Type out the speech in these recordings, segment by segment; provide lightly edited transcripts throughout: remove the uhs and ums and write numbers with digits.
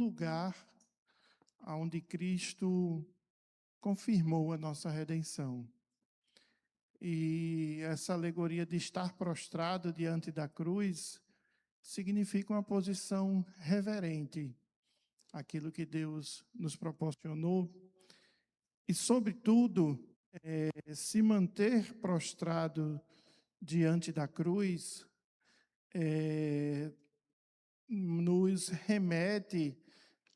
lugar onde Cristo confirmou a nossa redenção. E essa alegoria de estar prostrado diante da cruz significa uma posição reverente àquilo que Deus nos proporcionou e, sobretudo, se manter prostrado diante da cruz nos remete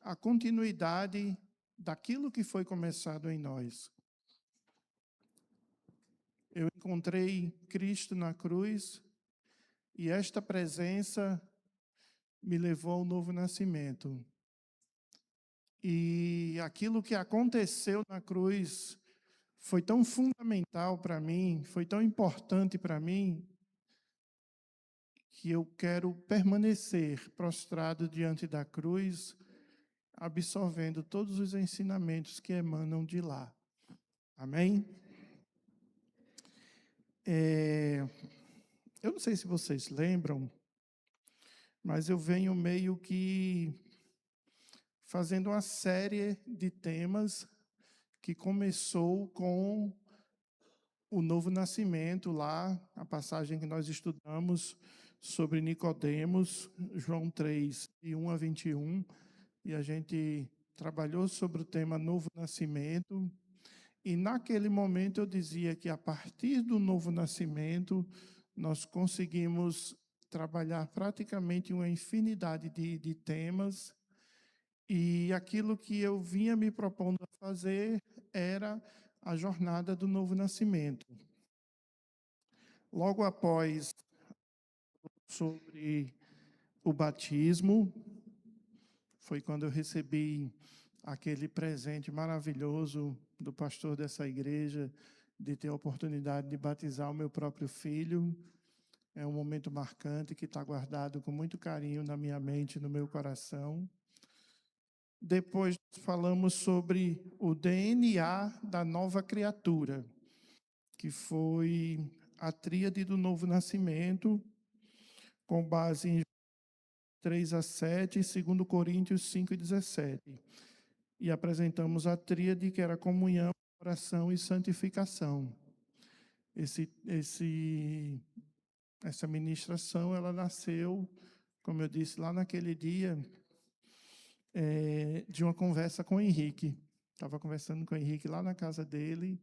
à continuidade daquilo que foi começado em nós. Eu encontrei Cristo na cruz e esta presença me levou ao novo nascimento. E aquilo que aconteceu na cruz foi tão fundamental para mim, foi tão importante para mim, que eu quero permanecer prostrado diante da cruz, absorvendo todos os ensinamentos que emanam de lá. Amém? Eu não sei se vocês lembram, mas eu venho meio que fazendo uma série de temas que começou com o novo nascimento lá, a passagem que nós estudamos sobre Nicodemos, João 3, de 1 a 21, e a gente trabalhou sobre o tema novo nascimento, e naquele momento eu dizia que a partir do novo nascimento nós conseguimos trabalhar praticamente uma infinidade de temas, e aquilo que eu vinha me propondo a fazer era a jornada do novo nascimento. Logo após, sobre o batismo, foi quando eu recebi aquele presente maravilhoso do pastor dessa igreja, de ter a oportunidade de batizar o meu próprio filho. É um momento marcante que está guardado com muito carinho na minha mente e no meu coração. Depois falamos sobre o DNA da nova criatura, que foi a tríade do novo nascimento, com base em 3 a 7 e 2 Coríntios 5 e 17. E apresentamos a tríade, que era comunhão, oração e santificação. Essa ministração, ela nasceu, como eu disse, lá naquele dia, de uma conversa com o Henrique. Estava conversando com o Henrique lá na casa dele,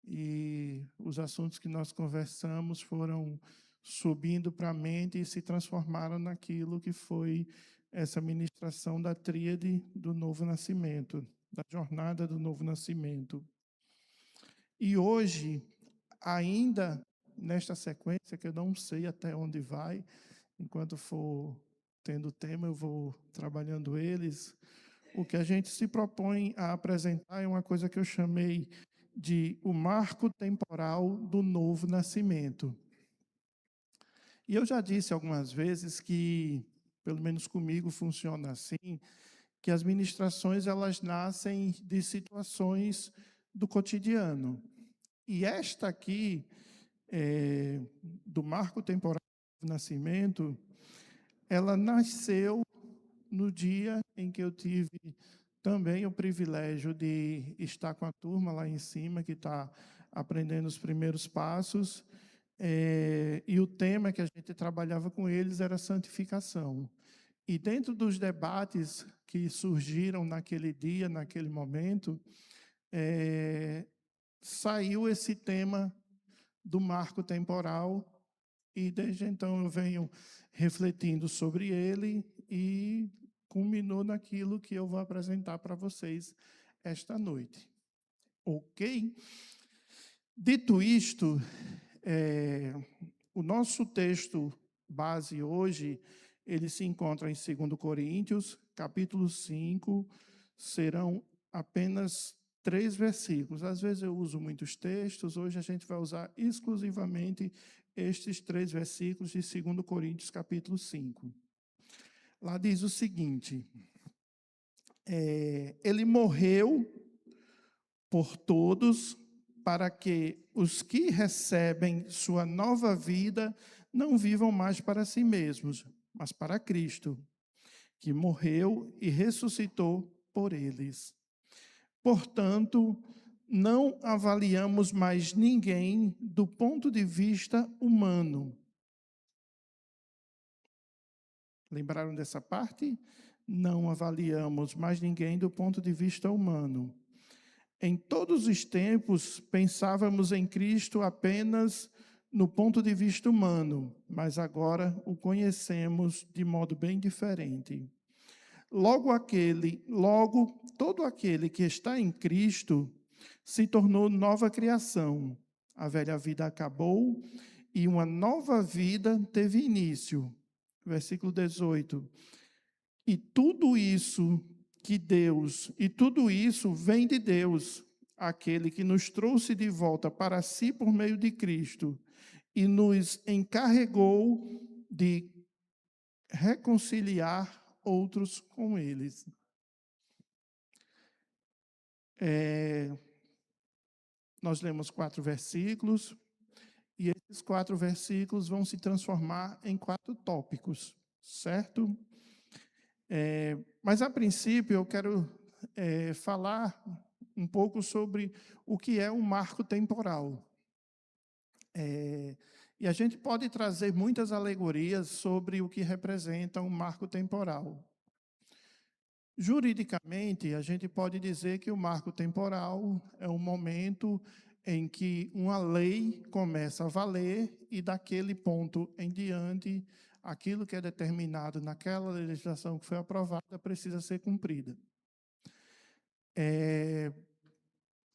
e os assuntos que nós conversamos foram subindo para a mente e se transformaram naquilo que foi essa ministração da tríade do novo nascimento, da jornada do novo nascimento. E hoje, ainda nesta sequência, que eu não sei até onde vai, enquanto for tendo tema, eu vou trabalhando eles. O que a gente se propõe a apresentar é uma coisa que eu chamei de o marco temporal do novo nascimento. E eu já disse algumas vezes que, pelo menos comigo, funciona assim, que as ministrações, elas nascem de situações do cotidiano. E esta aqui, do marco temporal do nascimento, ela nasceu no dia em que eu tive também o privilégio de estar com a turma lá em cima, que está aprendendo os primeiros passos, e o tema que a gente trabalhava com eles era santificação. E dentro dos debates que surgiram naquele dia, naquele momento, saiu esse tema do marco temporal, e desde então eu venho refletindo sobre ele e culminou naquilo que eu vou apresentar para vocês esta noite. Ok? Dito isto, o nosso texto base hoje, ele se encontra em 2 Coríntios, capítulo 5, serão apenas 3 versículos. Às vezes eu uso muitos textos, hoje a gente vai usar exclusivamente estes 3 versículos de 2 Coríntios, capítulo 5. Lá diz o seguinte: ele morreu por todos, para que os que recebem sua nova vida não vivam mais para si mesmos, mas para Cristo, que morreu e ressuscitou por eles. Portanto, não avaliamos mais ninguém do ponto de vista humano. Lembraram dessa parte? Não avaliamos mais ninguém do ponto de vista humano. Em todos os tempos, pensávamos em Cristo apenas no ponto de vista humano, mas agora o conhecemos de modo bem diferente. Logo, todo aquele que está em Cristo se tornou nova criação. A velha vida acabou e uma nova vida teve início. Versículo 18. E tudo isso vem de Deus, aquele que nos trouxe de volta para si por meio de Cristo e nos encarregou de reconciliar outros com eles. Nós lemos 4 versículos, e esses 4 versículos vão se transformar em 4 tópicos, certo? Mas, a princípio, eu quero falar um pouco sobre o que é um marco temporal. E a gente pode trazer muitas alegorias sobre o que representa um marco temporal. Juridicamente, a gente pode dizer que o marco temporal é um momento em que uma lei começa a valer e, daquele ponto em diante, aquilo que é determinado naquela legislação que foi aprovada precisa ser cumprida.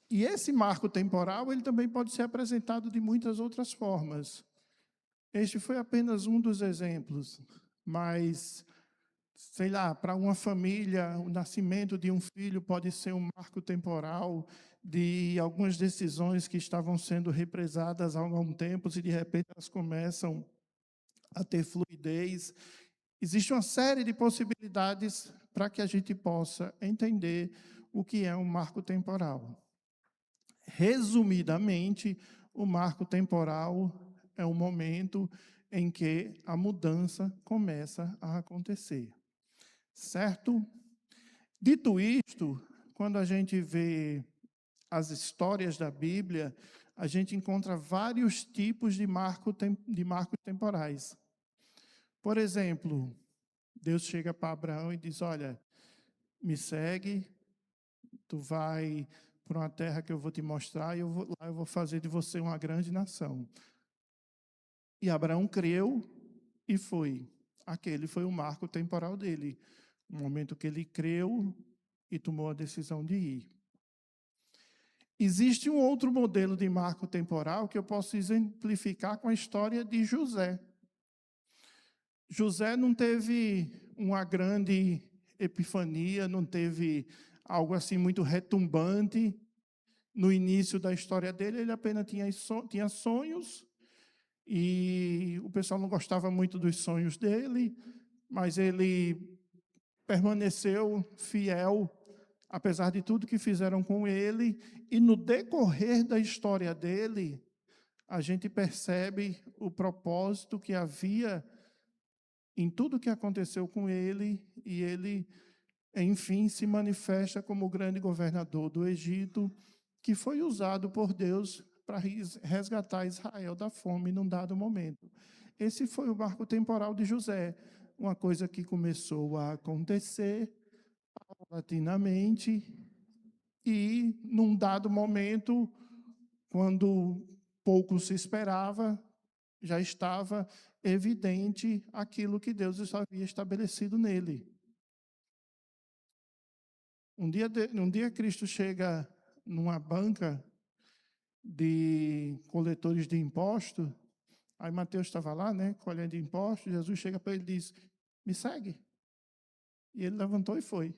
E esse marco temporal, ele também pode ser apresentado de muitas outras formas. Este foi apenas um dos exemplos, mas, sei lá, para uma família, o nascimento de um filho pode ser um marco temporal de algumas decisões que estavam sendo represadas há algum tempo, e de repente elas começam a ter fluidez. Existe uma série de possibilidades para que a gente possa entender o que é um marco temporal. Resumidamente, o marco temporal é o momento em que a mudança começa a acontecer. Certo? Dito isto, quando a gente vê as histórias da Bíblia, a gente encontra vários tipos de marcos temporais. Por exemplo, Deus chega para Abraão e diz: olha, me segue, tu vai para uma terra que eu vou te mostrar e lá eu vou fazer de você uma grande nação. E Abraão creu e foi. Aquele foi o marco temporal dele. O momento que ele creu e tomou a decisão de ir. Existe um outro modelo de marco temporal que eu posso exemplificar com a história de José. José não teve uma grande epifania, não teve algo assim muito retumbante no início da história dele. Ele apenas tinha sonhos, e o pessoal não gostava muito dos sonhos dele, mas ele permaneceu fiel, apesar de tudo que fizeram com ele, e no decorrer da história dele, a gente percebe o propósito que havia em tudo que aconteceu com ele, e ele, enfim, se manifesta como o grande governador do Egito, que foi usado por Deus para resgatar Israel da fome num dado momento. Esse foi o marco temporal de José, uma coisa que começou a acontecer paulatinamente, e num dado momento, quando pouco se esperava, já estava evidente aquilo que Deus havia estabelecido nele. Um dia Cristo chega numa banca de coletores de impostos, aí Mateus estava lá, né, colhendo impostos. Jesus chega para ele e diz: me segue. E ele levantou e foi.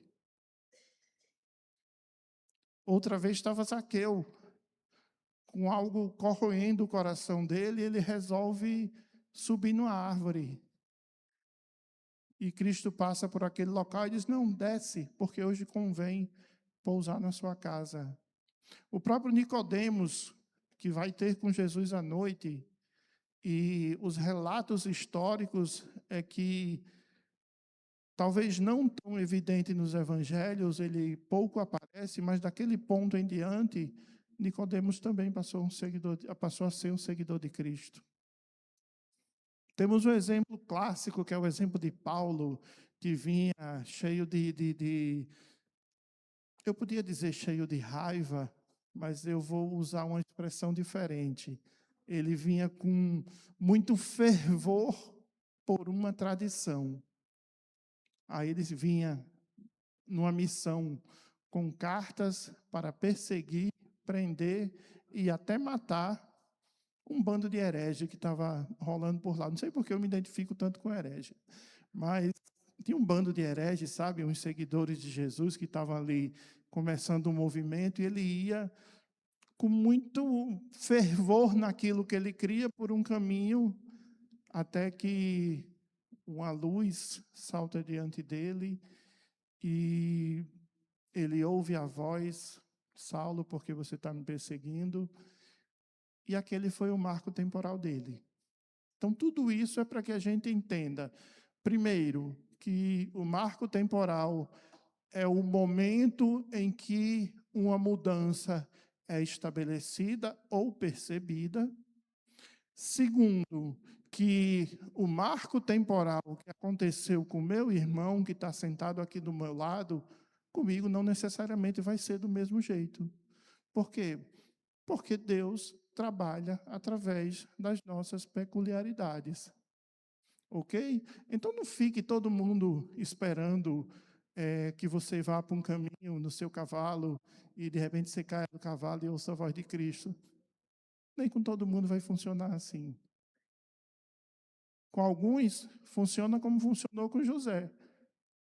Outra vez estava Zaqueu, com algo corroendo o coração dele, ele resolve subir numa árvore. E Cristo passa por aquele local e diz: não, desce, porque hoje convém pousar na sua casa. O próprio Nicodemos, que vai ter com Jesus à noite, e os relatos históricos é que talvez não tão evidente nos evangelhos, ele pouco aparece, mas daquele ponto em diante, Nicodemos também passou a ser um seguidor de Cristo. Temos um exemplo clássico, que é o exemplo de Paulo, que vinha cheio eu podia dizer cheio de raiva, mas eu vou usar uma expressão diferente. Ele vinha com muito fervor por uma tradição. Aí ele vinha numa missão com cartas para perseguir, prender e até matar um bando de herege que estava rolando por lá. Não sei porque eu me identifico tanto com herege, mas tinha um bando de hereges, sabe, uns seguidores de Jesus que estavam ali começando um movimento, e ele ia com muito fervor naquilo que ele cria por um caminho, até que uma luz salta diante dele e ele ouve a voz: Saulo, porque você está me perseguindo? E aquele foi o marco temporal dele. Então, tudo isso é para que a gente entenda, primeiro, que o marco temporal é o momento em que uma mudança é estabelecida ou percebida. Segundo, que o marco temporal que aconteceu com meu irmão, que está sentado aqui do meu lado, comigo não necessariamente vai ser do mesmo jeito. Por quê? Porque Deus trabalha através das nossas peculiaridades. Ok? Então não fique todo mundo esperando que você vá para um caminho no seu cavalo e de repente você caia do cavalo e ouça a voz de Cristo. Nem com todo mundo vai funcionar assim. Com alguns, funciona como funcionou com José,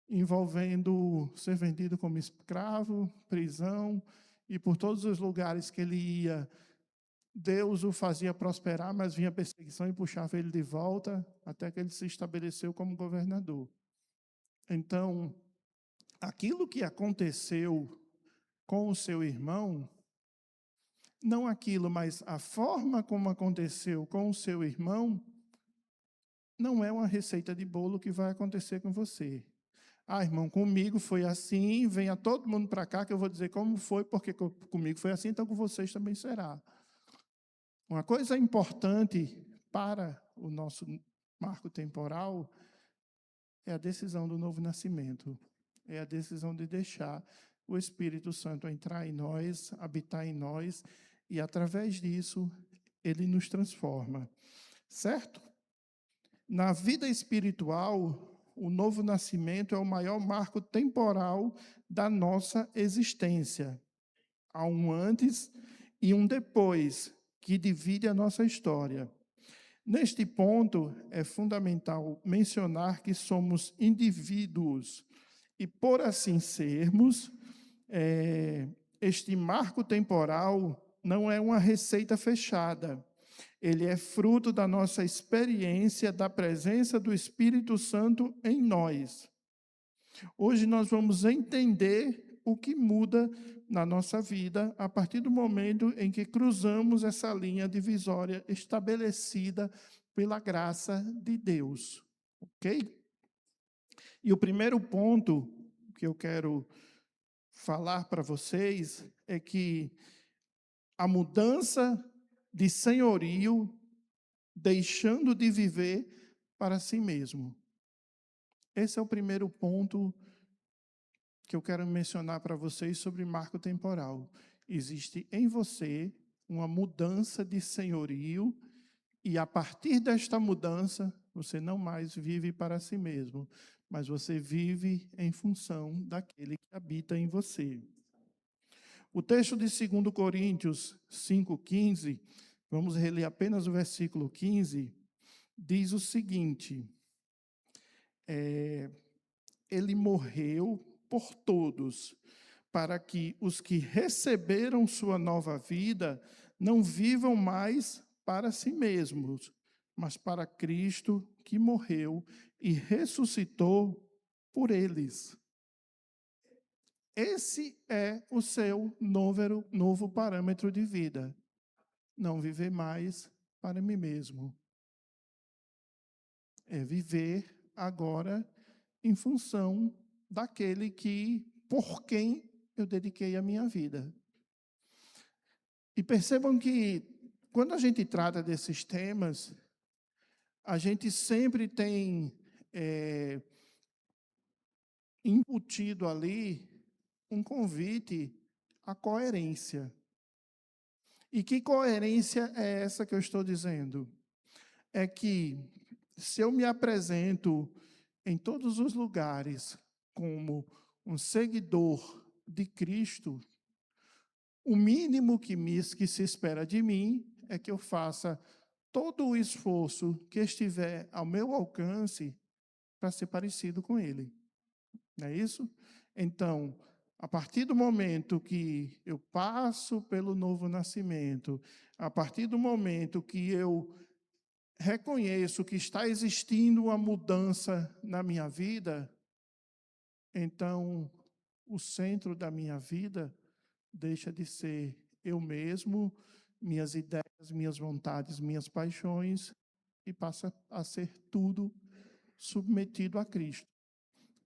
envolvendo ser vendido como escravo, prisão, e por todos os lugares que ele ia, Deus o fazia prosperar, mas vinha perseguição e puxava ele de volta, até que ele se estabeleceu como governador. Então, aquilo que aconteceu com o seu irmão, não aquilo, mas a forma como aconteceu com o seu irmão, não é uma receita de bolo que vai acontecer com você. Ah, irmão, comigo foi assim, venha todo mundo para cá que eu vou dizer como foi, porque comigo foi assim, então com vocês também será. Uma coisa importante para o nosso marco temporal é a decisão do novo nascimento. É a decisão de deixar o Espírito Santo entrar em nós, habitar em nós, e através disso, ele nos transforma. Certo? Na vida espiritual, o novo nascimento é o maior marco temporal da nossa existência. Há um antes e um depois que divide a nossa história. Neste ponto, é fundamental mencionar que somos indivíduos e, por assim sermos, este marco temporal não é uma receita fechada. Ele é fruto da nossa experiência da presença do Espírito Santo em nós. Hoje nós vamos entender o que muda na nossa vida a partir do momento em que cruzamos essa linha divisória estabelecida pela graça de Deus. Ok? E o primeiro ponto que eu quero falar para vocês é que a mudança de senhorio, deixando de viver para si mesmo. Esse é o primeiro ponto que eu quero mencionar para vocês sobre marco temporal. Existe em você uma mudança de senhorio, e a partir desta mudança, você não mais vive para si mesmo, mas você vive em função daquele que habita em você. O texto de 2 Coríntios 5,15, vamos reler apenas o versículo 15, diz o seguinte: ele morreu por todos, para que os que receberam sua nova vida não vivam mais para si mesmos, mas para Cristo que morreu e ressuscitou por eles. Esse é o seu novo parâmetro de vida. Não viver mais para mim mesmo. É viver agora em função daquele por quem eu dediquei a minha vida. E percebam que, quando a gente trata desses temas, a gente sempre tem embutido ali um convite à coerência. E que coerência é essa que eu estou dizendo? É que, se eu me apresento em todos os lugares como um seguidor de Cristo, o mínimo que se espera de mim é que eu faça todo o esforço que estiver ao meu alcance para ser parecido com Ele. Não é isso? Então, a partir do momento que eu passo pelo novo nascimento, a partir do momento que eu reconheço que está existindo uma mudança na minha vida, então o centro da minha vida deixa de ser eu mesmo, minhas ideias, minhas vontades, minhas paixões, e passa a ser tudo submetido a Cristo.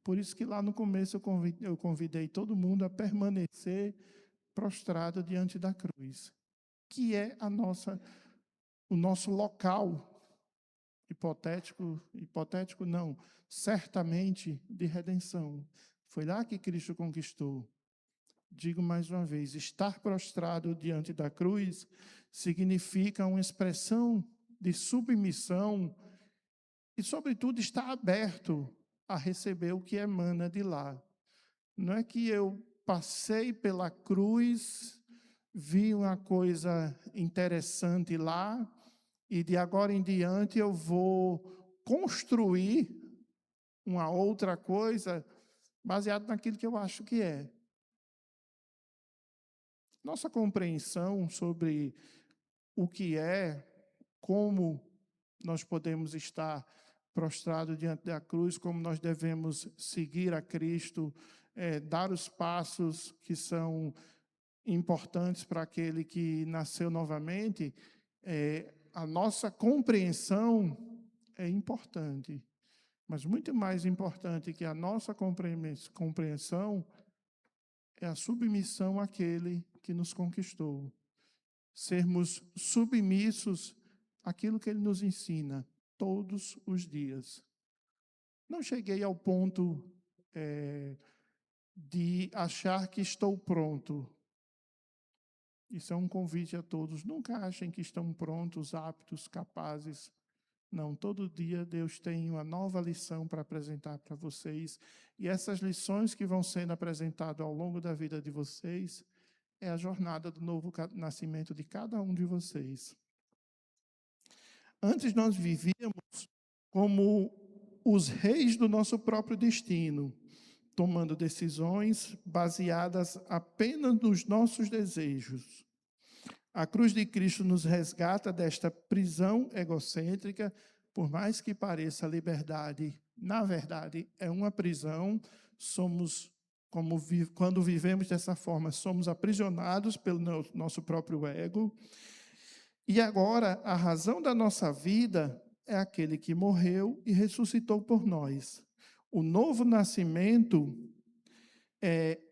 Por isso que lá no começo eu convidei todo mundo a permanecer prostrado diante da cruz, que é o nosso local hipotético não, certamente de redenção. Foi lá que Cristo conquistou. Digo mais uma vez, estar prostrado diante da cruz significa uma expressão de submissão e, sobretudo, estar aberto a receber o que emana de lá. Não é que eu passei pela cruz, vi uma coisa interessante lá, e de agora em diante eu vou construir uma outra coisa baseado naquilo que eu acho que é. Nossa compreensão sobre o que é, como nós podemos estar prostrados diante da cruz, como nós devemos seguir a Cristo, dar os passos que são importantes para aquele que nasceu novamente, a nossa compreensão é importante, mas muito mais importante que a nossa compreensão é a submissão àquele que nos conquistou. Sermos submissos àquilo que ele nos ensina todos os dias. Não cheguei ao ponto de achar que estou pronto. Isso é um convite a todos. Nunca achem que estão prontos, aptos, capazes. Não, todo dia Deus tem uma nova lição para apresentar para vocês. E essas lições que vão sendo apresentadas ao longo da vida de vocês é a jornada do novo nascimento de cada um de vocês. Antes nós vivíamos como os reis do nosso próprio destino, tomando decisões baseadas apenas nos nossos desejos. A cruz de Cristo nos resgata desta prisão egocêntrica, por mais que pareça liberdade, na verdade é uma prisão. Quando vivemos dessa forma, somos aprisionados pelo nosso próprio ego. E agora, a razão da nossa vida é aquele que morreu e ressuscitou por nós. O novo nascimento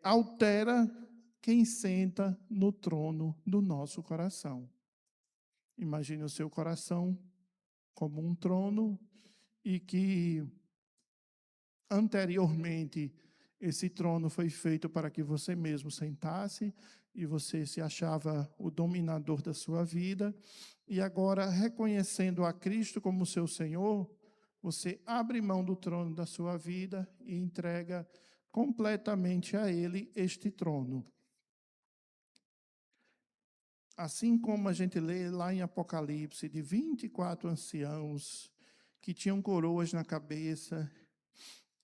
altera quem senta no trono do nosso coração. Imagine o seu coração como um trono e que anteriormente esse trono foi feito para que você mesmo sentasse e você se achava o dominador da sua vida, e agora, reconhecendo a Cristo como seu Senhor, você abre mão do trono da sua vida e entrega completamente a Ele este trono. Assim como a gente lê lá em Apocalipse, de 24 anciãos que tinham coroas na cabeça,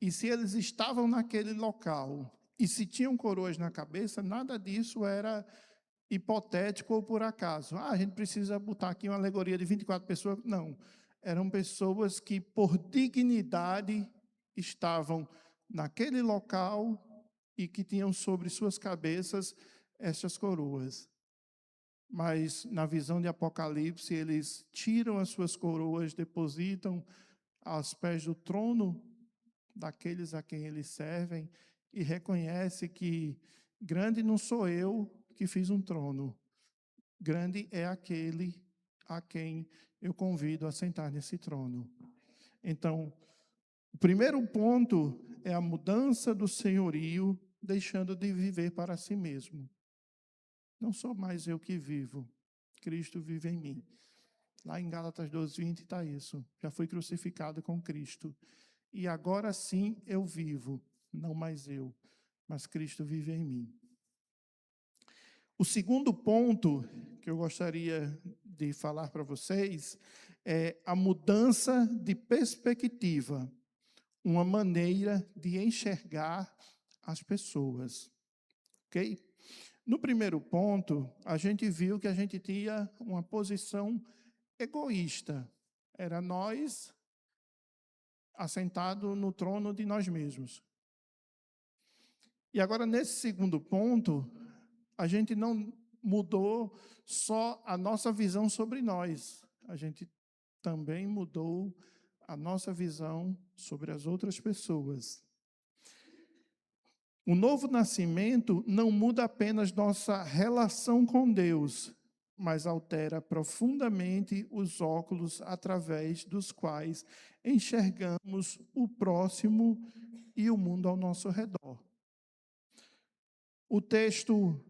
e se eles estavam naquele local, e se tinham coroas na cabeça, nada disso era hipotético ou por acaso. A gente precisa botar aqui uma alegoria de 24 pessoas. Não, eram pessoas que, por dignidade, estavam naquele local e que tinham sobre suas cabeças essas coroas. Mas, na visão de Apocalipse, eles tiram as suas coroas, depositam aos pés do trono daqueles a quem eles servem e reconhece que grande não sou eu que fiz um trono, grande é aquele a quem eu convido a sentar nesse trono. Então, o primeiro ponto é a mudança do senhorio, deixando de viver para si mesmo. Não sou mais eu que vivo, Cristo vive em mim. Lá em Gálatas 2:20 está isso. Já fui crucificado com Cristo. E agora sim eu vivo, não mais eu, mas Cristo vive em mim. O segundo ponto que eu gostaria de falar para vocês é a mudança de perspectiva, uma maneira de enxergar as pessoas, ok? No primeiro ponto, a gente viu que a gente tinha uma posição egoísta. Era nós assentado no trono de nós mesmos. E agora, nesse segundo ponto, a gente não mudou só a nossa visão sobre nós, a gente também mudou a nossa visão sobre as outras pessoas. O novo nascimento não muda apenas nossa relação com Deus, mas altera profundamente os óculos através dos quais enxergamos o próximo e o mundo ao nosso redor. O texto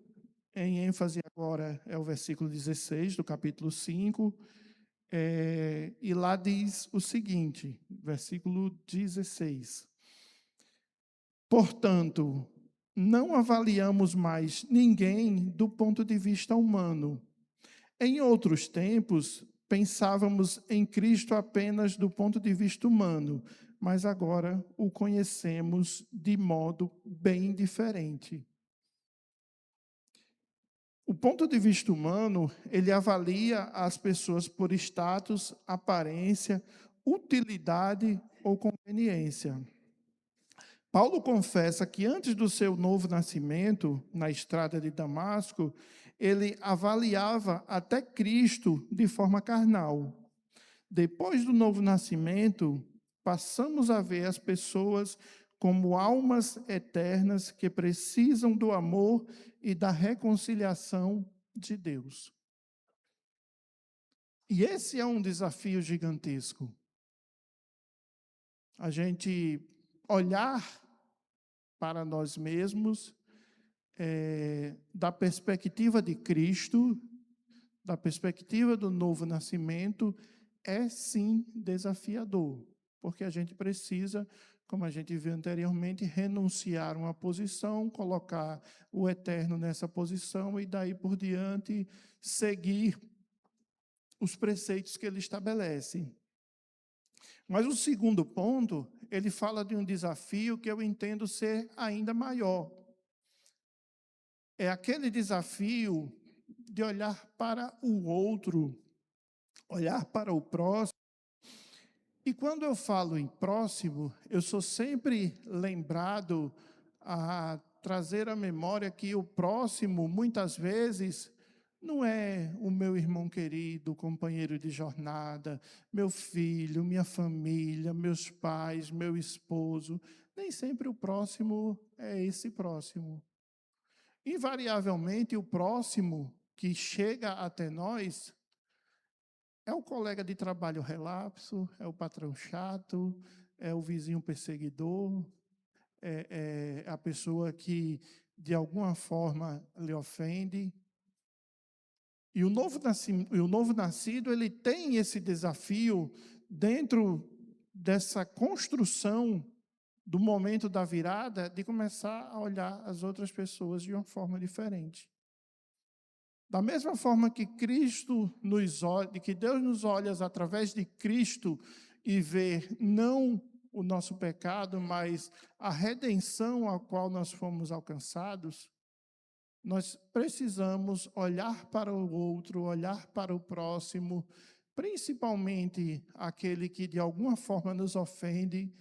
em ênfase agora é o versículo 16 do capítulo 5, e lá diz o seguinte, versículo 16. Portanto, não avaliamos mais ninguém do ponto de vista humano. Em outros tempos, pensávamos em Cristo apenas do ponto de vista humano, mas agora o conhecemos de modo bem diferente. O ponto de vista humano, ele avalia as pessoas por status, aparência, utilidade ou conveniência. Paulo confessa que antes do seu novo nascimento, na estrada de Damasco, ele avaliava até Cristo de forma carnal. Depois do novo nascimento, passamos a ver as pessoas como almas eternas que precisam do amor e da reconciliação de Deus. E esse é um desafio gigantesco. A gente olhar para nós mesmos da perspectiva de Cristo, da perspectiva do novo nascimento, é sim desafiador, porque a gente precisa, como a gente viu anteriormente, renunciar a uma posição, colocar o eterno nessa posição e daí por diante seguir os preceitos que ele estabelece. Mas o segundo ponto, ele fala de um desafio que eu entendo ser ainda maior. É aquele desafio de olhar para o outro, olhar para o próximo. E quando eu falo em próximo, eu sou sempre lembrado a trazer à memória que o próximo, muitas vezes, não é o meu irmão querido, companheiro de jornada, meu filho, minha família, meus pais, meu esposo. Nem sempre o próximo é esse próximo. Invariavelmente, o próximo que chega até nós é o colega de trabalho relapso, é o patrão chato, é o vizinho perseguidor, é a pessoa que, de alguma forma, lhe ofende. E o novo nascido, ele tem esse desafio dentro dessa construção do momento da virada, de começar a olhar as outras pessoas de uma forma diferente. Da mesma forma que Cristo nos olha, que Deus nos olha através de Cristo e vê não o nosso pecado, mas a redenção a qual nós fomos alcançados, nós precisamos olhar para o outro, olhar para o próximo, principalmente aquele que de alguma forma nos ofende,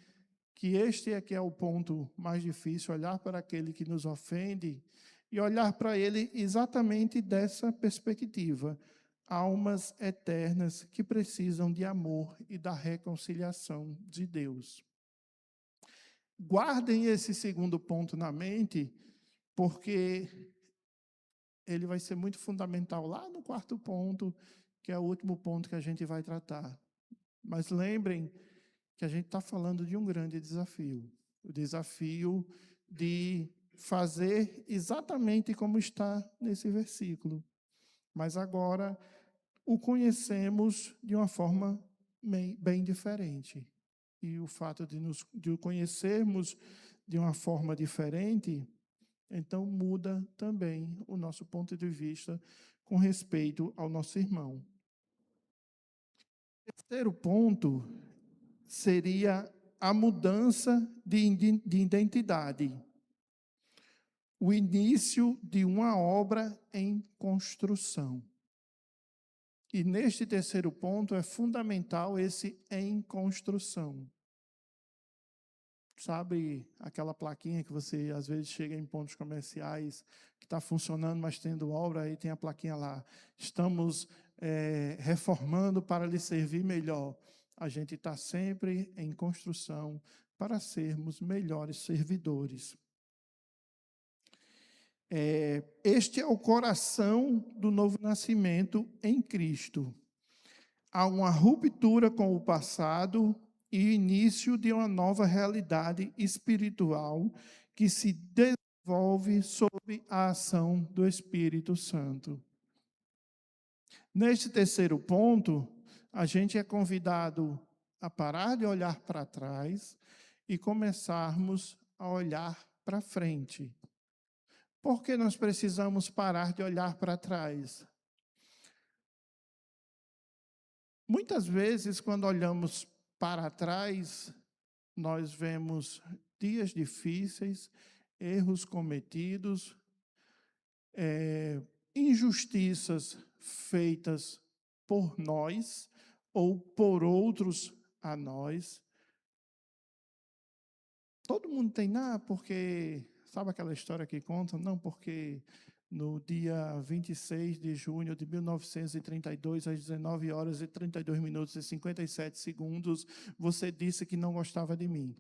que este é que é o ponto mais difícil, olhar para aquele que nos ofende e olhar para ele exatamente dessa perspectiva. Almas eternas que precisam de amor e da reconciliação de Deus. Guardem esse segundo ponto na mente, porque ele vai ser muito fundamental lá no quarto ponto, que é o último ponto que a gente vai tratar. Mas lembrem que a gente está falando de um grande desafio, o desafio de fazer exatamente como está nesse versículo. Mas agora o conhecemos de uma forma bem diferente. E o fato de o conhecermos de uma forma diferente, então muda também o nosso ponto de vista com respeito ao nosso irmão. O terceiro ponto seria a mudança de identidade. O início de uma obra em construção. E neste terceiro ponto é fundamental esse em construção. Sabe aquela plaquinha que você às vezes chega em pontos comerciais que está funcionando, mas tendo obra, aí tem a plaquinha lá. Estamos reformando para lhe servir melhor. A gente está sempre em construção para sermos melhores servidores. Este é o coração do novo nascimento em Cristo. Há uma ruptura com o passado e o início de uma nova realidade espiritual que se desenvolve sob a ação do Espírito Santo. Neste terceiro ponto, a gente é convidado a parar de olhar para trás e começarmos a olhar para frente. Por que nós precisamos parar de olhar para trás? Muitas vezes, quando olhamos para trás, nós vemos dias difíceis, erros cometidos, injustiças feitas por nós ou por outros a nós. Todo mundo tem, porque, sabe aquela história que contam? Não, porque no dia 26 de junho de 1932, às 19 horas e 32 minutos e 57 segundos, você disse que não gostava de mim.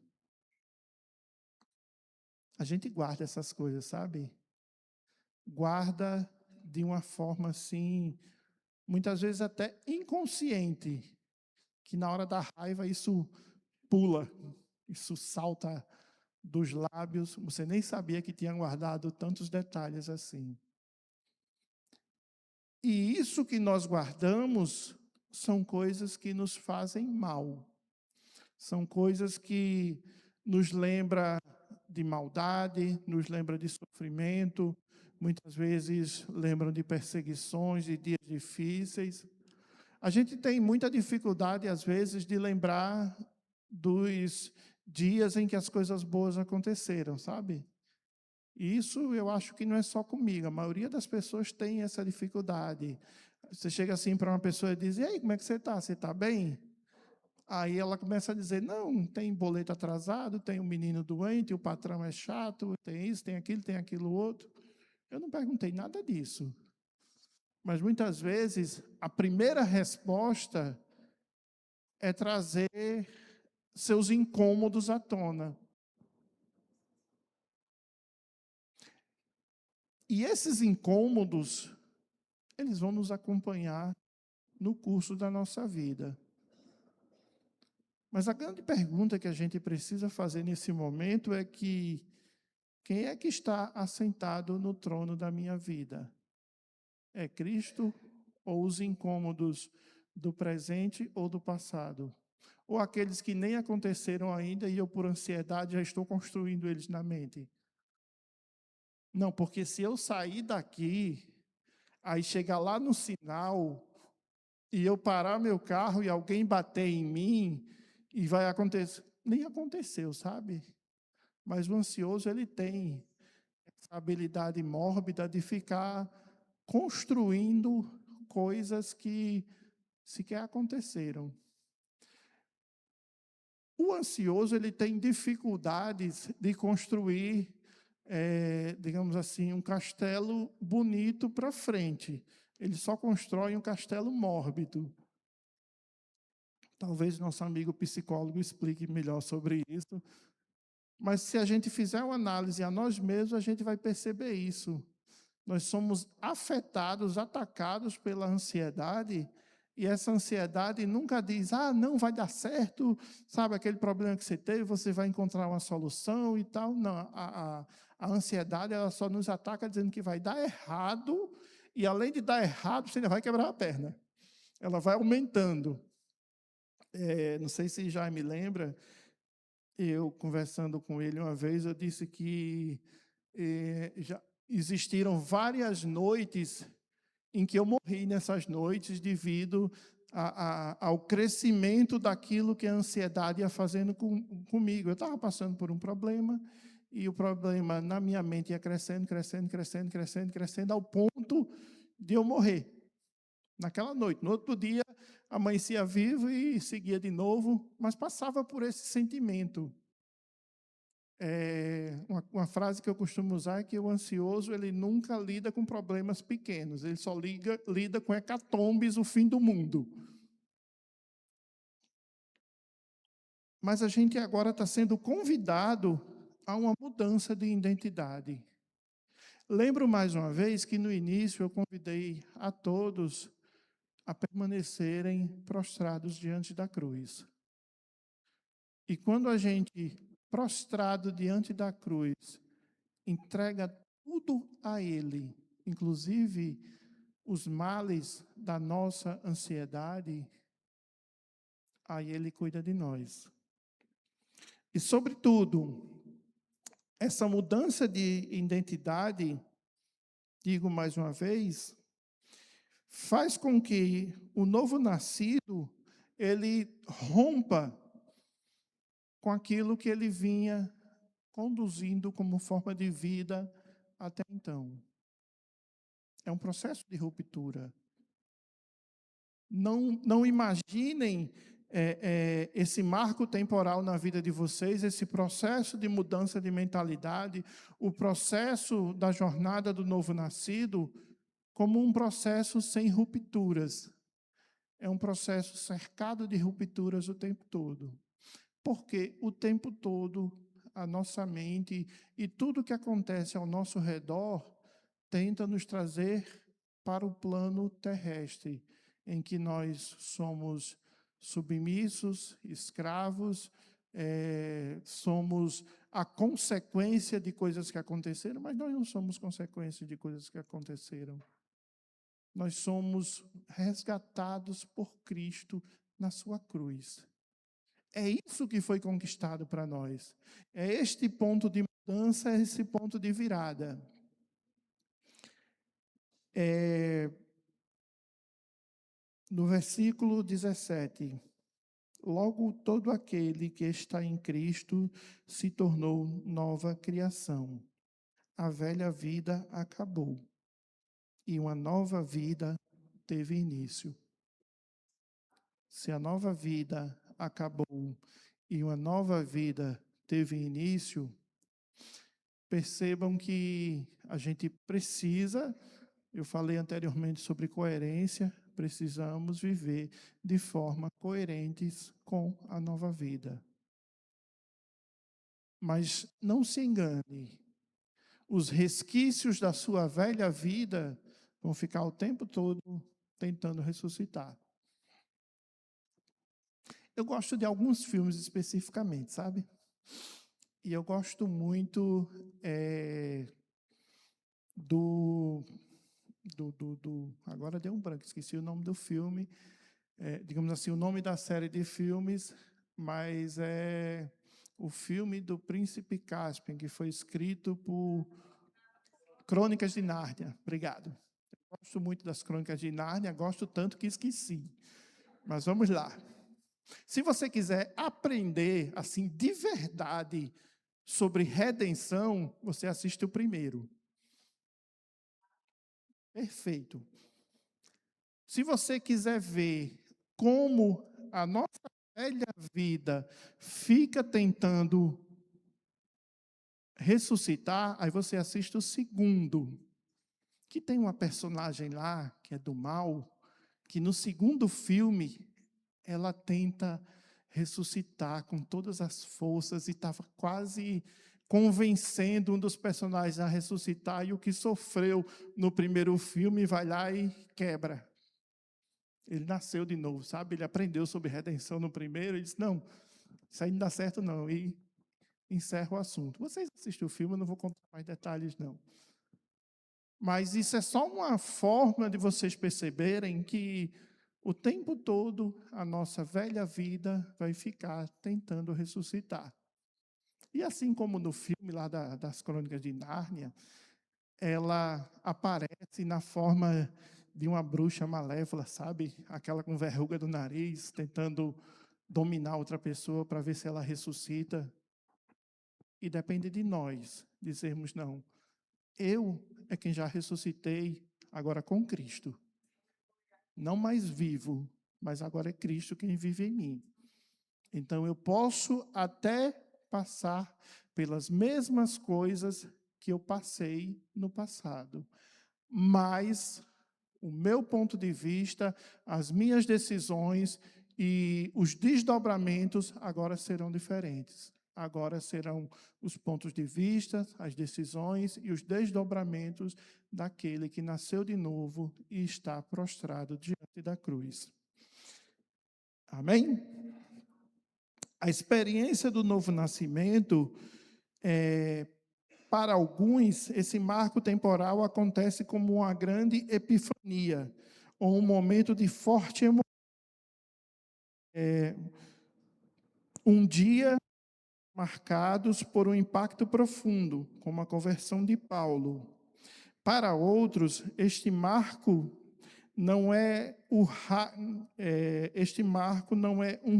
A gente guarda essas coisas, sabe? Guarda de uma forma assim, muitas vezes até inconsciente, que na hora da raiva isso pula, isso salta dos lábios, você nem sabia que tinha guardado tantos detalhes assim. E isso que nós guardamos são coisas que nos fazem mal. São coisas que nos lembra de maldade, nos lembra de sofrimento, muitas vezes lembram de perseguições, de dias difíceis. A gente tem muita dificuldade, às vezes, de lembrar dos dias em que as coisas boas aconteceram, sabe? E isso eu acho que não é só comigo, a maioria das pessoas tem essa dificuldade. Você chega assim para uma pessoa e diz: e aí, como é que você está? Você está bem? Aí ela começa a dizer: não, tem boleto atrasado, tem um menino doente, o patrão é chato, tem isso, tem aquilo outro. Eu não perguntei nada disso. Mas muitas vezes a primeira resposta é trazer seus incômodos à tona. E esses incômodos, eles vão nos acompanhar no curso da nossa vida. Mas a grande pergunta que a gente precisa fazer nesse momento é que quem é que está assentado no trono da minha vida? É Cristo ou os incômodos do presente ou do passado? Ou aqueles que nem aconteceram ainda e eu, por ansiedade, já estou construindo eles na mente? Não, porque se eu sair daqui, aí chegar lá no sinal e eu parar meu carro e alguém bater em mim e vai acontecer. Nem aconteceu, sabe? Mas o ansioso, ele tem essa habilidade mórbida de ficar construindo coisas que sequer aconteceram. O ansioso, ele tem dificuldades de construir, digamos assim, um castelo bonito para frente. Ele só constrói um castelo mórbido. Talvez nosso amigo psicólogo explique melhor sobre isso. Mas se a gente fizer uma análise a nós mesmos, a gente vai perceber isso. Nós somos afetados, atacados pela ansiedade, e essa ansiedade nunca diz, não vai dar certo, sabe, aquele problema que você teve, você vai encontrar uma solução e tal. Não, a ansiedade, ela só nos ataca dizendo que vai dar errado, e além de dar errado, você ainda vai quebrar a perna. Ela vai aumentando. Não sei se já me lembra, eu conversando com ele uma vez, eu disse que já existiram várias noites em que eu morri nessas noites devido ao crescimento daquilo que a ansiedade ia fazendo comigo. Eu estava passando por um problema e o problema na minha mente ia crescendo, crescendo, crescendo, crescendo, crescendo, ao ponto de eu morrer naquela noite. No outro dia, amanhecia vivo e seguia de novo, mas passava por esse sentimento. Uma frase que eu costumo usar é que o ansioso ele nunca lida com problemas pequenos, ele só lida com hecatombes, o fim do mundo. Mas a gente agora está sendo convidado a uma mudança de identidade. Lembro mais uma vez que no início eu convidei a todos a permanecerem prostrados diante da cruz. E quando a gente, prostrado diante da cruz, entrega tudo a Ele, inclusive os males da nossa ansiedade, aí Ele cuida de nós. E, sobretudo, essa mudança de identidade, digo mais uma vez, faz com que o novo nascido, ele rompa com aquilo que ele vinha conduzindo como forma de vida até então. É um processo de ruptura. Não imaginem esse marco temporal na vida de vocês, esse processo de mudança de mentalidade, o processo da jornada do novo nascido, como um processo sem rupturas. É um processo cercado de rupturas o tempo todo. Porque o tempo todo a nossa mente e tudo que acontece ao nosso redor tenta nos trazer para o plano terrestre, em que nós somos submissos, escravos, somos a consequência de coisas que aconteceram, mas nós não somos consequência de coisas que aconteceram. Nós somos resgatados por Cristo na sua cruz. É isso que foi conquistado para nós. É este ponto de mudança, é esse ponto de virada. No versículo 17, logo todo aquele que está em Cristo se tornou nova criação. A velha vida acabou e uma nova vida teve início. Se a nova vida acabou e uma nova vida teve início, percebam que a gente precisa, eu falei anteriormente sobre coerência, precisamos viver de forma coerentes com a nova vida. Mas não se engane, os resquícios da sua velha vida vão ficar o tempo todo tentando ressuscitar. Eu gosto de alguns filmes especificamente, sabe? E eu gosto muito agora deu um branco, esqueci o nome do filme, digamos assim, o nome da série de filmes, mas é o filme do Príncipe Caspian, que foi escrito por Crônicas de Nárnia. Obrigado. Eu gosto muito das Crônicas de Nárnia, gosto tanto que esqueci. Mas vamos lá. Se você quiser aprender, assim, de verdade, sobre redenção, você assiste o primeiro. Perfeito. Se você quiser ver como a nossa velha vida fica tentando ressuscitar, aí você assiste o segundo, que tem uma personagem lá, que é do mal, que no segundo filme, ela tenta ressuscitar com todas as forças e estava quase convencendo um dos personagens a ressuscitar, e o que sofreu no primeiro filme vai lá e quebra. Ele nasceu de novo, sabe? Ele aprendeu sobre redenção no primeiro e disse, não, isso aí não dá certo não, e encerra o assunto. Vocês assistem o filme, eu não vou contar mais detalhes não. Mas isso é só uma forma de vocês perceberem que o tempo todo a nossa velha vida vai ficar tentando ressuscitar. E assim como no filme lá das Crônicas de Nárnia, ela aparece na forma de uma bruxa malévola, sabe? Aquela com verruga do nariz, tentando dominar outra pessoa para ver se ela ressuscita. E depende de nós dizermos não. Eu é quem já ressuscitei agora com Cristo. Não mais vivo, mas agora é Cristo quem vive em mim. Então eu posso até passar pelas mesmas coisas que eu passei no passado, mas o meu ponto de vista, as minhas decisões e os desdobramentos agora serão diferentes. Agora serão os pontos de vista, as decisões e os desdobramentos daquele que nasceu de novo e está prostrado diante da cruz. Amém? A experiência do novo nascimento, para alguns, esse marco temporal acontece como uma grande epifania, ou um momento de forte emoção. Um dia marcados por um impacto profundo, como a conversão de Paulo. Para outros, este marco não é um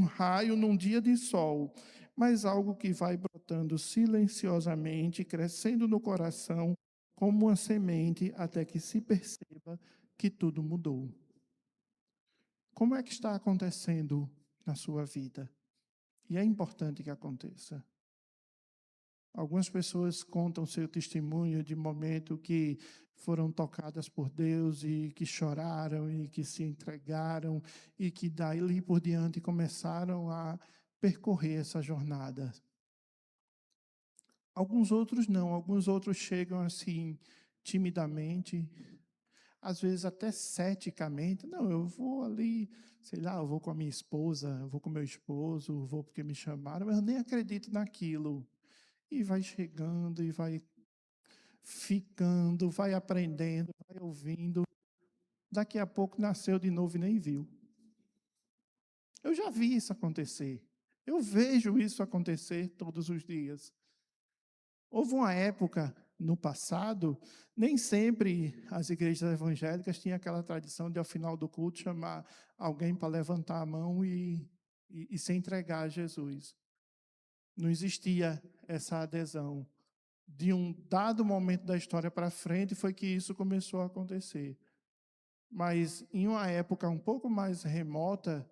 raio num dia de sol, mas algo que vai brotando silenciosamente, crescendo no coração como uma semente, até que se perceba que tudo mudou. Como é que está acontecendo na sua vida? E é importante que aconteça. Algumas pessoas contam seu testemunho de momento que foram tocadas por Deus e que choraram e que se entregaram e que daí por diante começaram a percorrer essa jornada. Alguns outros não, alguns outros chegam assim timidamente, às vezes até ceticamente. Não, eu vou ali, sei lá, eu vou com a minha esposa, eu vou com meu esposo, eu vou porque me chamaram, mas eu nem acredito naquilo. E vai chegando, e vai ficando, vai aprendendo, vai ouvindo. Daqui a pouco nasceu de novo e nem viu. Eu já vi isso acontecer. Eu vejo isso acontecer todos os dias. Houve uma época no passado, nem sempre as igrejas evangélicas tinham aquela tradição de, ao final do culto, chamar alguém para levantar a mão e se entregar a Jesus. Não existia essa adesão. De um dado momento da história para frente, foi que isso começou a acontecer. Mas em uma época um pouco mais remota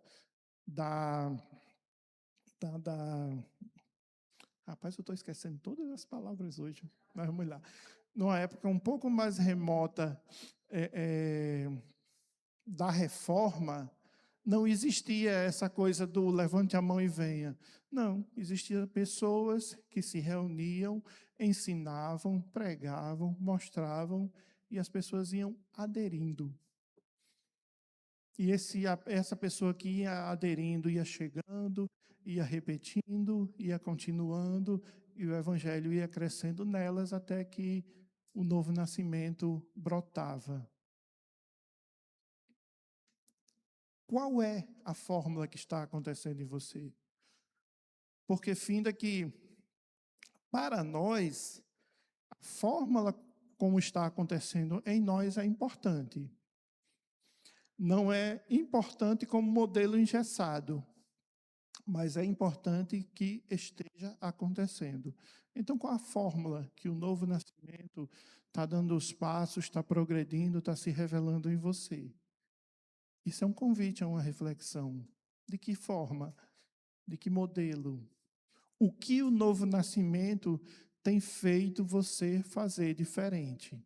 da rapaz, eu estou esquecendo todas as palavras hoje, mas vamos lá. Numa época um pouco mais remota da reforma, não existia essa coisa do levante a mão e venha. Não, existiam pessoas que se reuniam, ensinavam, pregavam, mostravam, e as pessoas iam aderindo. E essa pessoa que ia aderindo, ia chegando, ia repetindo, ia continuando, e o evangelho ia crescendo nelas até que o novo nascimento brotava. Qual é a fórmula que está acontecendo em você? Porque finda que, para nós, a fórmula como está acontecendo em nós é importante. Não é importante como modelo engessado, mas é importante que esteja acontecendo. Então, qual a fórmula que o novo nascimento está dando os passos, está progredindo, está se revelando em você? Isso é um convite a uma reflexão. De que forma? De que modelo? O que o novo nascimento tem feito você fazer diferente?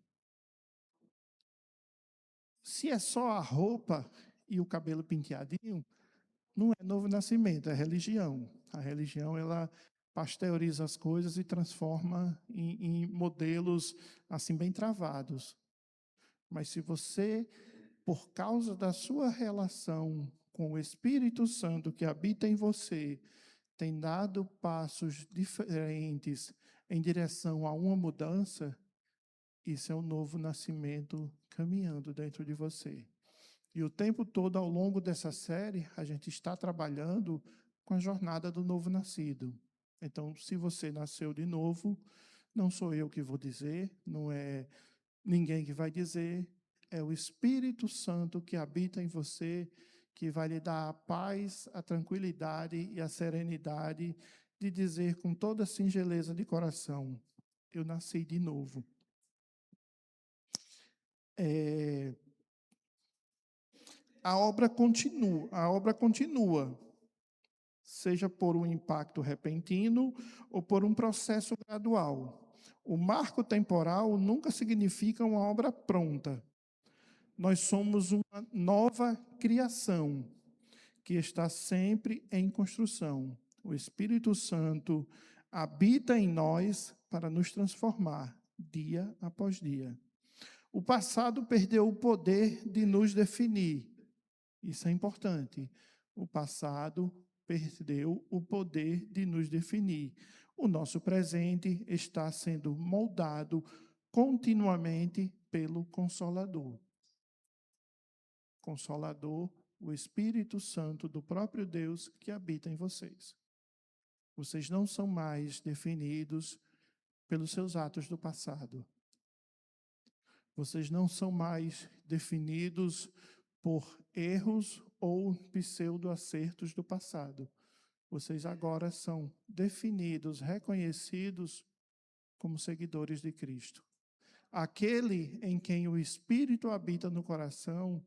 Se é só a roupa e o cabelo penteadinho, não é novo nascimento, é religião. A religião, ela pasteuriza as coisas e transforma em modelos assim bem travados. Mas se você, por causa da sua relação com o Espírito Santo que habita em você, tem dado passos diferentes em direção a uma mudança, isso é o novo nascimento caminhando dentro de você. E o tempo todo, ao longo dessa série, a gente está trabalhando com a jornada do novo nascido. Então, se você nasceu de novo, não sou eu que vou dizer, não é ninguém que vai dizer, é o Espírito Santo que habita em você, que vai lhe dar a paz, a tranquilidade e a serenidade de dizer com toda a singeleza de coração: eu nasci de novo. A obra continua, seja por um impacto repentino ou por um processo gradual. O marco temporal nunca significa uma obra pronta. Nós somos uma nova criação que está sempre em construção. O Espírito Santo habita em nós para nos transformar dia após dia. O passado perdeu o poder de nos definir. Isso é importante. O passado perdeu o poder de nos definir. O nosso presente está sendo moldado continuamente pelo Consolador. Consolador, o Espírito Santo do próprio Deus que habita em vocês. Vocês não são mais definidos pelos seus atos do passado. Vocês não são mais definidos por erros ou pseudo-acertos do passado. Vocês agora são definidos, reconhecidos como seguidores de Cristo. Aquele em quem o Espírito habita no coração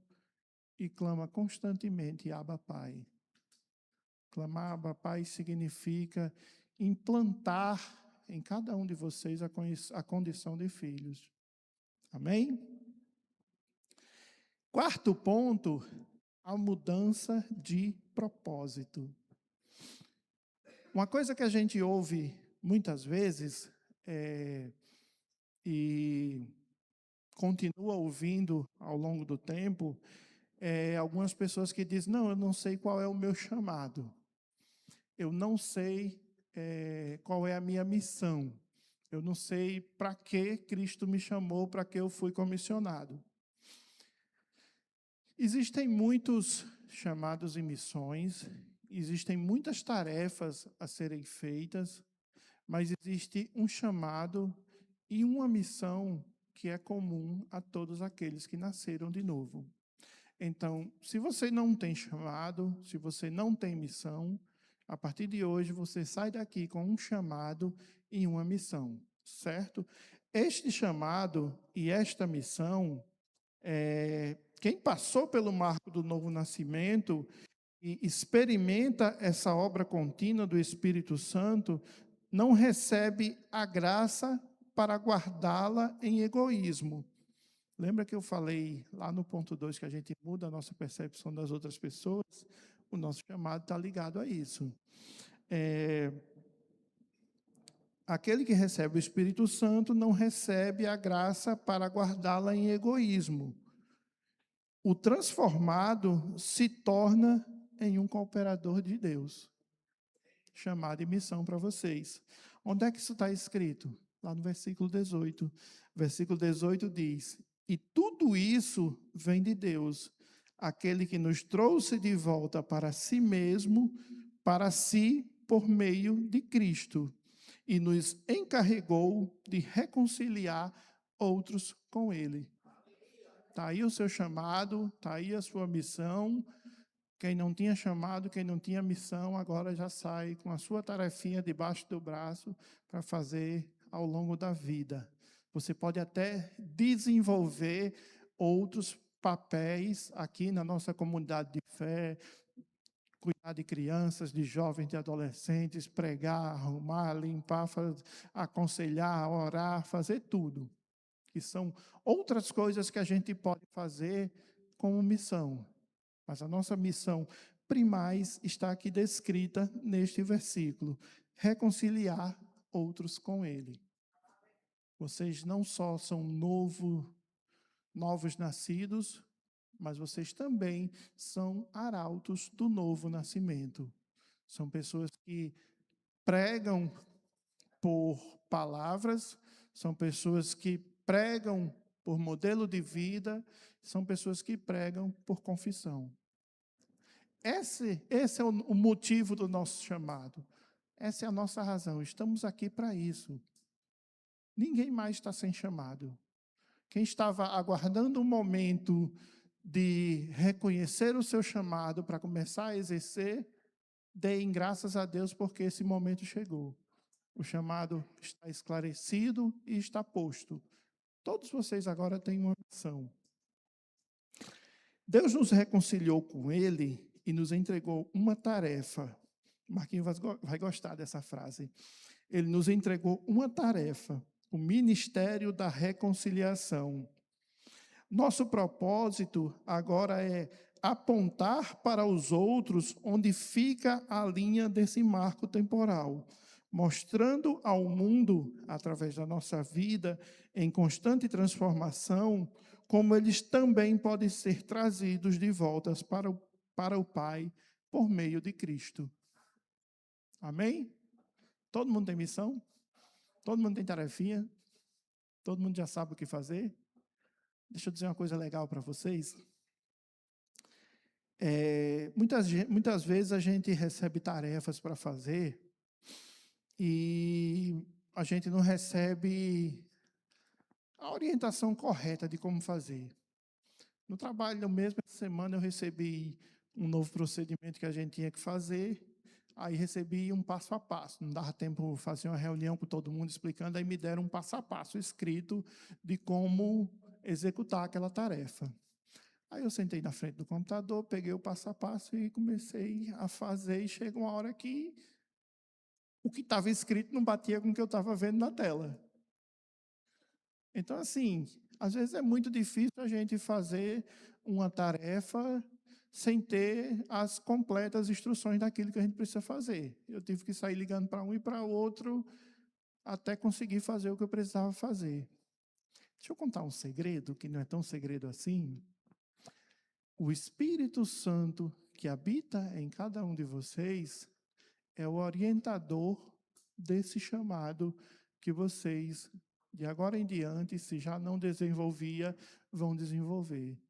e clama constantemente, Abba Pai. Clamar Abba Pai significa implantar em cada um de vocês a condição de filhos. Amém? Quarto ponto, a mudança de propósito. Uma coisa que a gente ouve muitas vezes e continua ouvindo ao longo do tempo, algumas pessoas que dizem: não, eu não sei qual é o meu chamado, eu não sei qual é a minha missão, eu não sei para que Cristo me chamou, para que eu fui comissionado. Existem muitos chamados e missões, existem muitas tarefas a serem feitas, mas existe um chamado e uma missão que é comum a todos aqueles que nasceram de novo. Então, se você não tem chamado, se você não tem missão, a partir de hoje você sai daqui com um chamado e uma missão, certo? Este chamado e esta missão, quem passou pelo marco do novo nascimento e experimenta essa obra contínua do Espírito Santo, não recebe a graça para guardá-la em egoísmo. Lembra que eu falei lá no ponto 2 que a gente muda a nossa percepção das outras pessoas? O nosso chamado está ligado a isso. Aquele que recebe o Espírito Santo não recebe a graça para guardá-la em egoísmo. O transformado se torna em um cooperador de Deus. Chamada e missão para vocês. Onde é que isso está escrito? Lá no versículo 18. Versículo 18 diz: e tudo isso vem de Deus, aquele que nos trouxe de volta para si mesmo, para si, por meio de Cristo, e nos encarregou de reconciliar outros com Ele. Está aí o seu chamado, está aí a sua missão. Quem não tinha chamado, quem não tinha missão, agora já sai com a sua tarefinha debaixo do braço para fazer ao longo da vida. Você pode até desenvolver outros papéis aqui na nossa comunidade de fé, cuidar de crianças, de jovens, de adolescentes, pregar, arrumar, limpar, aconselhar, orar, fazer tudo. Que são outras coisas que a gente pode fazer como missão. Mas a nossa missão primaz está aqui descrita neste versículo: reconciliar outros com Ele. Vocês não só são novos nascidos, mas vocês também são arautos do novo nascimento. São pessoas que pregam por palavras, são pessoas que pregam por modelo de vida, são pessoas que pregam por confissão. Esse é o motivo do nosso chamado. Essa é a nossa razão. Estamos aqui para isso. Ninguém mais está sem chamado. Quem estava aguardando um momento de reconhecer o seu chamado para começar a exercer, deem graças a Deus porque esse momento chegou. O chamado está esclarecido e está posto. Todos vocês agora têm uma missão. Deus nos reconciliou com Ele e nos entregou uma tarefa. Marquinhos vai gostar dessa frase. Ele nos entregou uma tarefa, o ministério da reconciliação. Nosso propósito agora é apontar para os outros onde fica a linha desse marco temporal, mostrando ao mundo, através da nossa vida, em constante transformação, como eles também podem ser trazidos de volta para o Pai por meio de Cristo. Amém? Todo mundo tem missão? Todo mundo tem tarefinha? Todo mundo já sabe o que fazer? Deixa eu dizer uma coisa legal para vocês. Muitas vezes a gente recebe tarefas para fazer e a gente não recebe a orientação correta de como fazer. No trabalho mesmo, essa semana eu recebi um novo procedimento que a gente tinha que fazer, aí recebi um passo a passo. Não dava tempo de fazer uma reunião com todo mundo explicando, aí me deram um passo a passo escrito de como executar aquela tarefa. Aí eu sentei na frente do computador, peguei o passo a passo e comecei a fazer, e chega uma hora que o que estava escrito não batia com o que eu estava vendo na tela. Então, assim, às vezes é muito difícil a gente fazer uma tarefa sem ter as completas instruções daquilo que a gente precisa fazer. Eu tive que sair ligando para um e para outro até conseguir fazer o que eu precisava fazer. Deixa eu contar um segredo, que não é tão segredo assim. O Espírito Santo que habita em cada um de vocês é o orientador desse chamado que vocês, de agora em diante, se já não desenvolvia, vão desenvolver.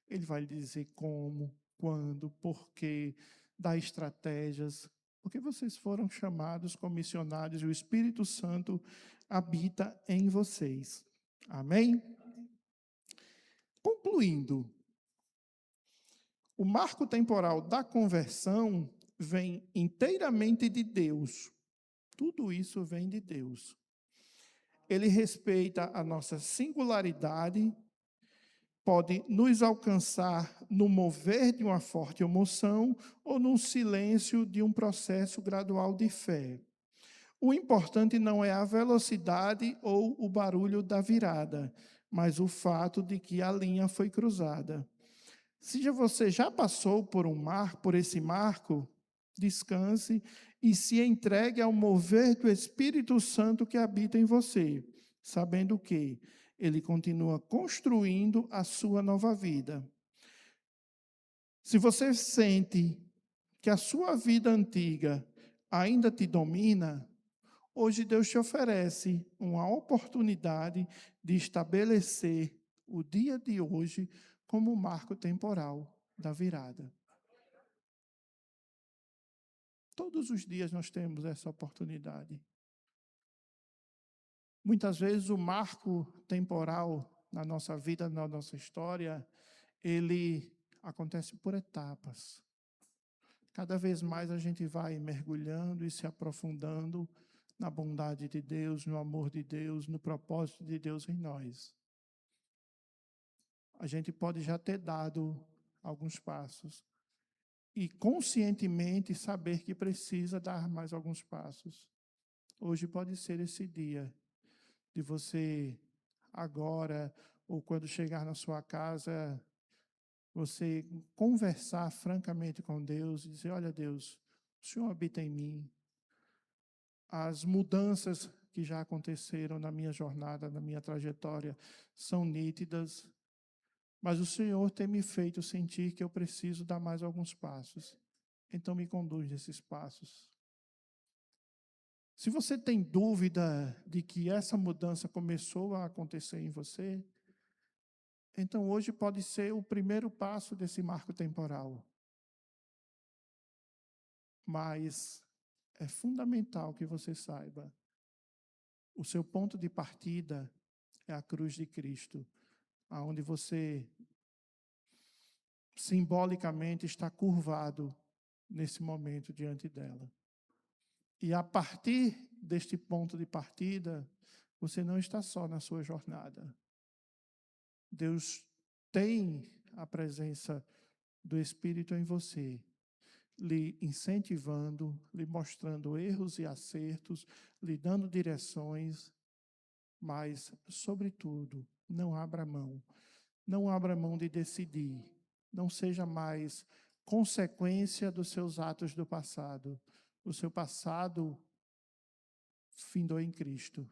Ele vai lhe dizer como, quando, porquê, dar estratégias, porque vocês foram chamados como missionários e o Espírito Santo habita em vocês. Amém? Concluindo, o marco temporal da conversão vem inteiramente de Deus. Tudo isso vem de Deus. Ele respeita a nossa singularidade, pode nos alcançar no mover de uma forte emoção ou no silêncio de um processo gradual de fé. O importante não é a velocidade ou o barulho da virada, mas o fato de que a linha foi cruzada. Se você já passou por esse marco, descanse e se entregue ao mover do Espírito Santo que habita em você, sabendo que ele continua construindo a sua nova vida. Se você sente que a sua vida antiga ainda te domina, hoje Deus te oferece uma oportunidade de estabelecer o dia de hoje como marco temporal da virada. Todos os dias nós temos essa oportunidade. Muitas vezes o marco temporal na nossa vida, na nossa história, ele acontece por etapas. Cada vez mais a gente vai mergulhando e se aprofundando na bondade de Deus, no amor de Deus, no propósito de Deus em nós. A gente pode já ter dado alguns passos e conscientemente saber que precisa dar mais alguns passos. Hoje pode ser esse dia de você agora ou quando chegar na sua casa você conversar francamente com Deus e dizer: olha, Deus, o Senhor habita em mim. As mudanças que já aconteceram na minha jornada, na minha trajetória, são nítidas, mas o Senhor tem me feito sentir que eu preciso dar mais alguns passos. Então me conduz nesses passos. Se você tem dúvida de que essa mudança começou a acontecer em você, então hoje pode ser o primeiro passo desse marco temporal. Mas é fundamental que você saiba, o seu ponto de partida é a cruz de Cristo, aonde você simbolicamente está curvado nesse momento diante dela. E a partir deste ponto de partida, você não está só na sua jornada. Deus tem a presença do Espírito em você, lhe incentivando, lhe mostrando erros e acertos, lhe dando direções, mas, sobretudo, não abra mão. Não abra mão de decidir. Não seja mais consequência dos seus atos do passado. O seu passado findou em Cristo.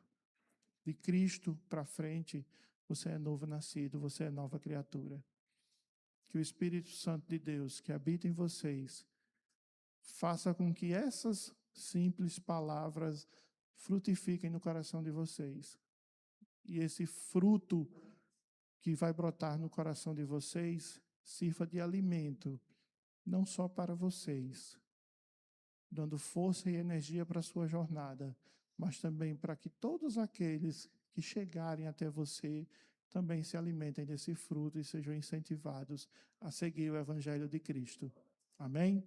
De Cristo para frente, você é novo nascido, você é nova criatura. Que o Espírito Santo de Deus, que habita em vocês, faça com que essas simples palavras frutifiquem no coração de vocês. E esse fruto que vai brotar no coração de vocês sirva de alimento, não só para vocês, dando força e energia para a sua jornada, mas também para que todos aqueles que chegarem até você também se alimentem desse fruto e sejam incentivados a seguir o Evangelho de Cristo. Amém?